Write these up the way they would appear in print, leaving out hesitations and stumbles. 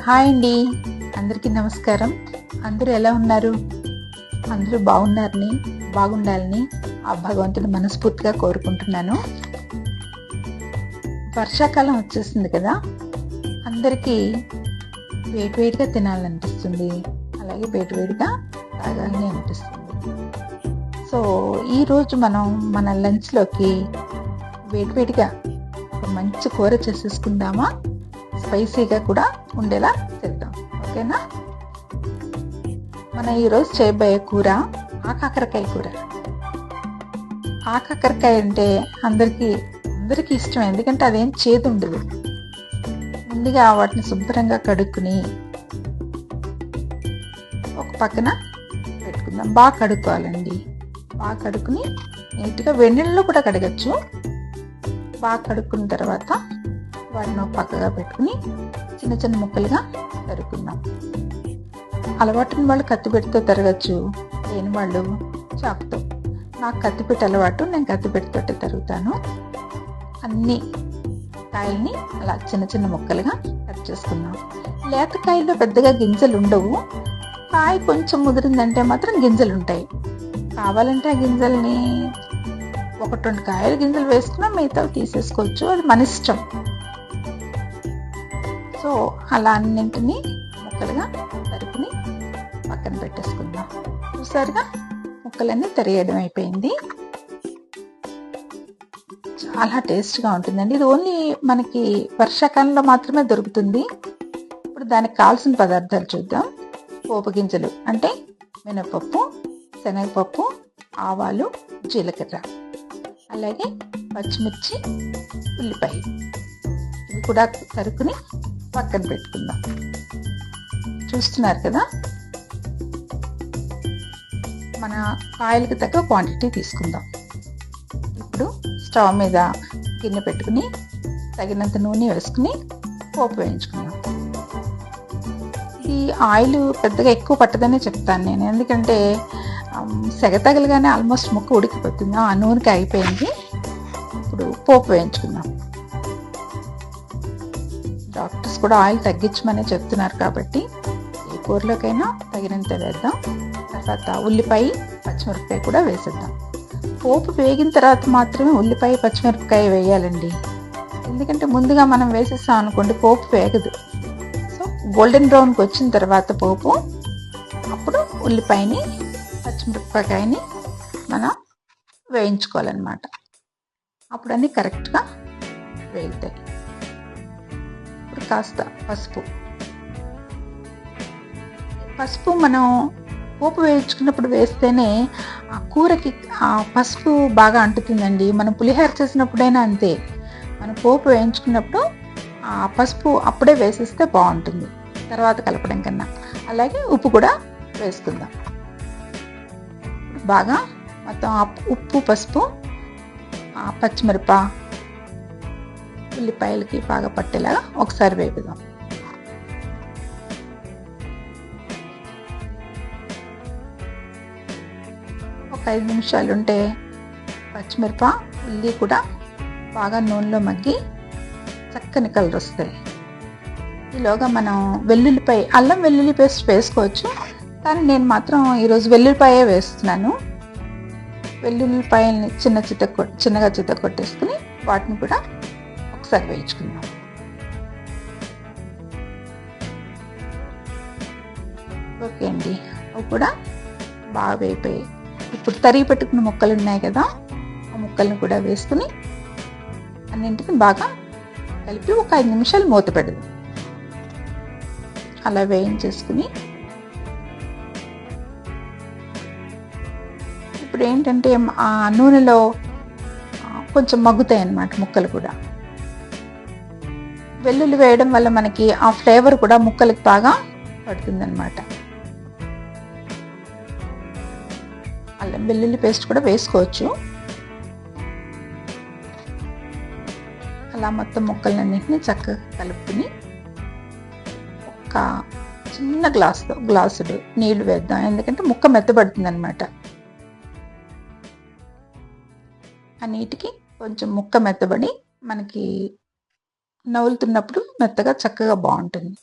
Hi అండి, అందరికీ నమస్కారం. అందరూ ఎలా ఉన్నారు? అందరూ బాగుండాలని ఆ భగవంతుని మనస్ఫూర్తిగా కోరుకుంటున్నాను. వర్షాకాలం వచ్చేసింది కదా, అందరికీ వేడివేడిగా తినాలనిపిస్తుంది, అలాగే వేడివేడిగా తాగాలని అనిపిస్తుంది. సో ఈరోజు మనం మన లంచ్లోకి వేడివేడిగా ఒక మంచి కూర చేసేసుకుందామా? స్పైసీగా కూడా ఉండేలా చేద్దాం, ఓకేనా? మనం ఈరోజు చేయబోయే కూర ఆకాకరకాయ కూర. ఆకాకరకాయ అంటే అందరికీ ఇష్టం, ఎందుకంటే అదేం చేదు ఉండదు. ముందుగా వాటిని శుభ్రంగా కడుక్కుని ఒక పక్కన పెట్టుకుందాం. బాగా కడుక్కోవాలండి. బాగా కడుక్కుని నీట్గా వెన్నీళ్ళలో కూడా కడగచ్చు. బాగా కడుక్కున్న తర్వాత వాటిని ఒక పక్కగా పెట్టుకుని చిన్న చిన్న ముక్కలుగా తరుక్కుందాం. అలవాటుని వాళ్ళు కత్తిపెట్టుతో తరగచ్చు, లేని వాళ్ళు చాకుతో. నాకు కత్తిపెట్టి అలవాటు, నేను కత్తిపెట్టుతోటి తరుగుతాను. అన్ని కాయల్ని అలా చిన్న చిన్న ముక్కలుగా కట్ చేసుకుందాం. లేత కాయల్లో పెద్దగా గింజలు ఉండవు. కాయ కొంచెం ముదిరిందంటే మాత్రం గింజలు ఉంటాయి. కావాలంటే ఆ గింజల్ని 1-2 కాయల గింజలు వేసుకున్నా మిగతావి తీసేసుకోవచ్చు, అది మన ఇష్టం. సో అలా అన్నింటినీ ముక్కలుగా తరుపుని పక్కన పెట్టేసుకుందాం. చూసారుగా, ముక్కలన్నీ తరిగేయడం అయిపోయింది. చాలా టేస్ట్గా ఉంటుందండి. ఇది ఓన్లీ మనకి వర్షాకాలంలో మాత్రమే దొరుకుతుంది. ఇప్పుడు దానికి కావాల్సిన పదార్థాలు చూద్దాం. పోపు గింజలు అంటే మినపప్పు, శనగపప్పు, ఆవాలు, జీలకర్ర, అలాగే పచ్చిమిర్చి, ఉల్లిపాయ, ఇవి కూడా తరుకుని పక్కన పెట్టుకుందాం. చూస్తున్నారు కదా, మన కాయలకు తగ్గ క్వాంటిటీ తీసుకుందాం. ఇప్పుడు స్టవ్ మీద గిన్నె పెట్టుకుని తగినంత నూనె వేసుకుని పోపు వేయించుకుందాం. ఈ ఆయిల్ పెద్దగా ఎక్కువ పట్టదనే చెప్తాను నేను, ఎందుకంటే సెగ తగలగానే ఆల్మోస్ట్ ముక్క ఉడికిపోతుంది. ఆ నూనెకి అయిపోయింది. ఇప్పుడు పోపు వేయించుకుందాం. డాక్టర్స్ కూడా ఆయిల్ తగ్గించమని చెప్తున్నారు కాబట్టి ఏ కూరలోకైనా తగినంత వేద్దాం. తర్వాత ఉల్లిపాయ, పచ్చిమిరపకాయ కూడా వేసేద్దాం. పోపు వేగిన తర్వాత మాత్రమే ఉల్లిపాయ, పచ్చిమిరపకాయ వేయాలండి, ఎందుకంటే ముందుగా మనం వేసేసాం అనుకోండి పోపు వేగదు. సో గోల్డెన్ బ్రౌన్కి వచ్చిన తర్వాత పోపు, అప్పుడు ఉల్లిపాయని, పచ్చిమిరపకాయని మనం వేయించుకోవాలన్నమాట. అప్పుడు అన్నీ కరెక్ట్గా వేగుతాయి. ఇప్పుడు కాస్త పసుపు మనం పోపు వేయించుకున్నప్పుడు వేస్తేనే ఆ కూరకి ఆ పసుపు బాగా అంటుతుందండి. మనం పులిహోర చేసినప్పుడైనా అంతే, మనం పోపు వేయించుకున్నప్పుడు ఆ పసుపు అప్పుడే వేసేస్తే బాగుంటుంది, తర్వాత కలపడం కన్నా. అలాగే ఉప్పు కూడా వేసుకుందాం. బాగా మొత్తం ఉప్పు, పసుపు, పచ్చిమిరప, ఉల్లిపాయలకి బాగా పట్టేలాగా ఒకసారి వేపుదాం. ఒక 5 నిమిషాలు ఉంటే పచ్చిమిరప, ఉల్లి కూడా బాగా నూనెలో మగ్గి చక్కని కలర్ వస్తాయి. ఈలోగా మనం అల్లం వెల్లుల్లి పేస్ట్ వేసుకోవచ్చు, కానీ నేను మాత్రం ఈరోజు వెల్లుల్లిపాయే వేస్తున్నాను. వెల్లుల్లిపాయల్ని చిన్నగా చితకొట్టేసుకుని వాటిని కూడా ఒకసారి వేయించుకుందాం. ఓకే అండి, అవి కూడా బాగా వేయిపోయాయి. ఇప్పుడు తరిగి పెట్టుకున్న ముక్కలు ఉన్నాయి కదా, ఆ ముక్కల్ని కూడా వేసుకుని అన్నింటిని బాగా కలిపి ఒక 5 నిమిషాలు మూత పెడదాం. అలా వేయించేసుకుని ఇప్పుడు ఏంటంటే ఆ నూనెలో కొంచెం మగ్గుతాయి అన్నమాట ముక్కలు కూడా. వెల్లుల్లి వేయడం వల్ల మనకి ఆ ఫ్లేవర్ కూడా ముక్కలకి బాగా పడుతుందన్నమాట. అల్లం వెల్లుల్లి పేస్ట్ కూడా వేసుకోవచ్చు. అలా మొత్తం ముక్కలన్నింటినీ చక్కగా కలుపుకుని ఒక చిన్న గ్లాసుడు నీళ్లు వేద్దాం, ఎందుకంటే ముక్క మెత్తబడుతుంది అనమాట. ఆ నీటికి కొంచెం ముక్క మెత్తబడి మనకి నవ్వులుతున్నప్పుడు మెత్తగా చక్కగా బాగుంటుంది.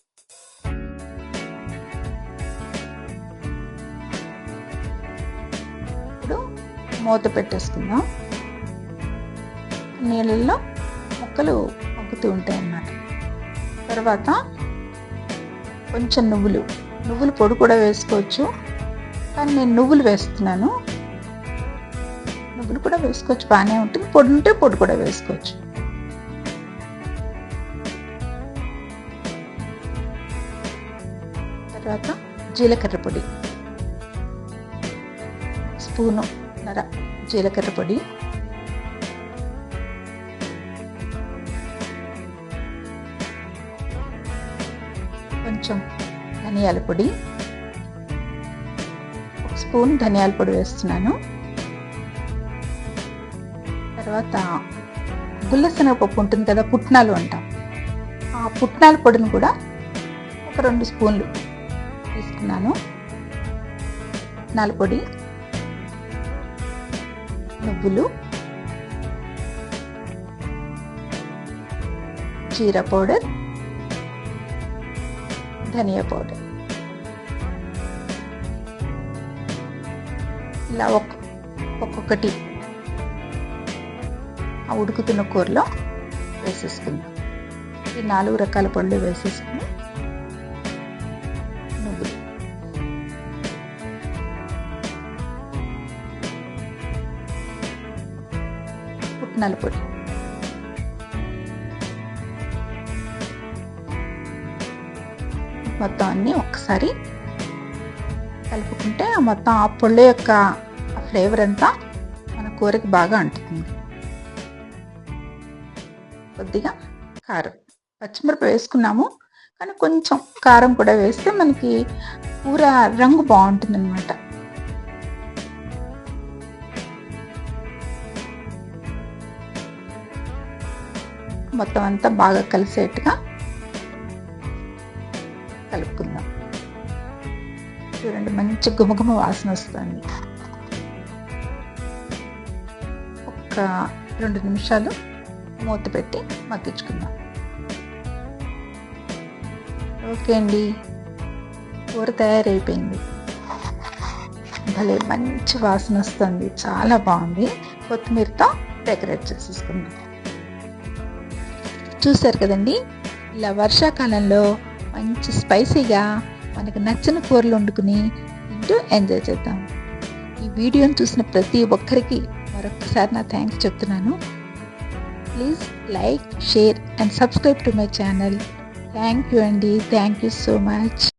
ఇప్పుడు మూత పెట్టేసుకుందాం. నీళ్ళల్లో ముక్కలు మగ్గుతూ ఉంటాయి అన్నమాట. తర్వాత కొంచెం నువ్వుల పొడి కూడా వేసుకోవచ్చు, కానీ నేను నువ్వులు వేస్తున్నాను. నువ్వులు కూడా వేసుకోవచ్చు, బాగానే ఉంటుంది. పొడి ఉంటే పొడి కూడా వేసుకోవచ్చు. తర్వాత జీలకర్ర పొడి, స్పూనున్నర జీలకర్ర పొడి, కొంచెం ధనియాల పొడి, 1 స్పూన్ ధనియాల పొడి వేస్తున్నాను. తర్వాత గుల్లశనగపప్పు ఉంటుంది కదా, పుట్నాలు అంటాం, ఆ పుట్నాల పొడిని కూడా ఒక 2 స్పూన్లు తీసుకున్నాను. పుట్నాల పొడి, నువ్వులు, జీరా పౌడర్, ధనియా పౌడర్, ఇలా ఒక్కొక్కటి ఆ ఉడుకుతున్న కూరలో వేసేసుకుందాం. ఈ 4 రకాల పళ్ళు వేసేసుకుని నువ్వులు, పుట్నాల పొడి, మొత్తం అన్నీ ఒక్కసారి కలుపుకుంటే మొత్తం ఆ పొళ్ళ యొక్క ఫ్లేవర్ అంతా మన కూరకి బాగా అంటుతుంది. కొద్దిగా కారం, పచ్చిమిరపకాయ వేసుకున్నాము, కానీ కొంచెం కారం కూడా వేస్తే మనకి కూర రంగు బాగుంటుంది అన్నమాట. మొత్తం అంతా బాగా కలిసేట్టుగా కలుపుకుందాం. చూడండి, మంచి గుమగుమ వాసన వస్తుంది. ఒక 2 నిమిషాలు మూత పెట్టి మగ్గించుకుందాం. ఓకే అండి, కూర తయారైపోయింది. భలే మంచి వాసన వస్తుంది, చాలా బాగుంది. కొత్తిమీరతో డెకరేట్ చేసేసుకుందాం. చూసారు కదండి, ఇలా వర్షాకాలంలో మంచి స్పైసీగా మనకు నచ్చిన కూరలు వండుకుని తింటూ ఎంజాయ్ చేద్దాం. ఈ వీడియోని చూసిన ప్రతి ఒక్కరికి మరొకసారి నా థ్యాంక్స్ చెప్తున్నాను. Please like, share and subscribe to my channel. Thank you అండి, థ్యాంక్ యూ సో మచ్.